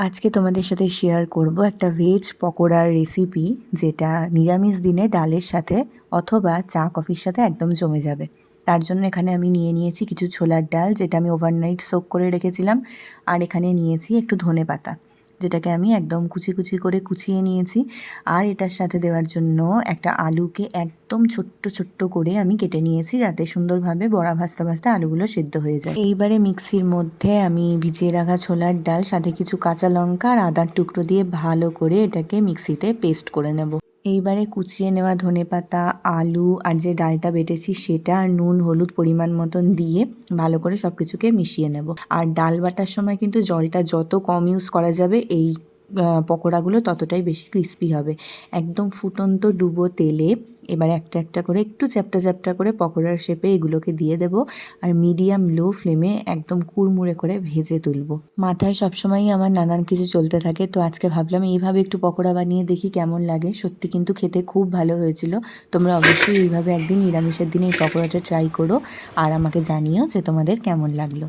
আজকে তোমাদের সাথে শেয়ার করব একটা ভেজ পকোড়ার রেসিপি, যেটা নিরামিষ দিনে ডালের সাথে অথবা চা কফির সাথে একদম জমে যাবে। তার জন্য এখানে আমি নিয়েছি কিছু ছোলার ডাল, যেটা আমি ওভারনাইট সোক করে রেখেছিলাম। আর এখানে নিয়েছি একটু ধনেপাতা, যেটাকে আমি একদম কুচি কুচি করে কুচিয়ে নিয়েছি। আর এটার সাথে দেওয়ার জন্য একটা আলুকে একদম ছোট্ট ছোট্ট করে আমি কেটে নিয়েছি, যাতে সুন্দরভাবে বড়া ভাজতে ভাজতে আলুগুলো সেদ্ধ হয়ে যায়। এইবারে মিক্সির মধ্যে আমি ভিজিয়ে রাখা ছোলার ডাল, সাথে কিছু কাঁচা লঙ্কা আর আদার টুকরো দিয়ে ভালো করে এটাকে মিক্সিতে পেস্ট করে নেব। এইবারে কুচিয়ে নেওয়া ধনেপাতা, আলু আর যে ডালটা বেটেছি সেটা, আর নুন হলুদ পরিমাণ মতন দিয়ে ভালো করে সব কিছুকে মিশিয়ে নেব। আর ডাল বাটার সময় কিন্তু জলটা যত কম ইউজ করা যাবে, এই পকোড়াগুলো ততটাই বেশি ক্রিস্পি হবে। একদম ফুটন্ত ডুবো তেলে এবারে একটা একটা করে একটু চ্যাপ্টা চ্যাপ্টা করে পকোড়ার শেপে এগুলোকে দিয়ে দেব। আর মিডিয়াম লো ফ্লেমে একদম কুড়মুড়ে করে ভেজে তুলব। মাথায় সবসময়ই আমার নানান কিছু চলতে থাকে, তো আজকে ভাবলাম এইভাবে একটু পকোড়া বানিয়ে দেখি কেমন লাগে। সত্যি কিন্তু খেতে খুব ভালো হয়েছিল। তোমরা অবশ্যই এইভাবে একদিন নিরামিষের দিনে এই পকোড়াটা ট্রাই করো আর আমাকে জানিও যে তোমাদের কেমন লাগলো।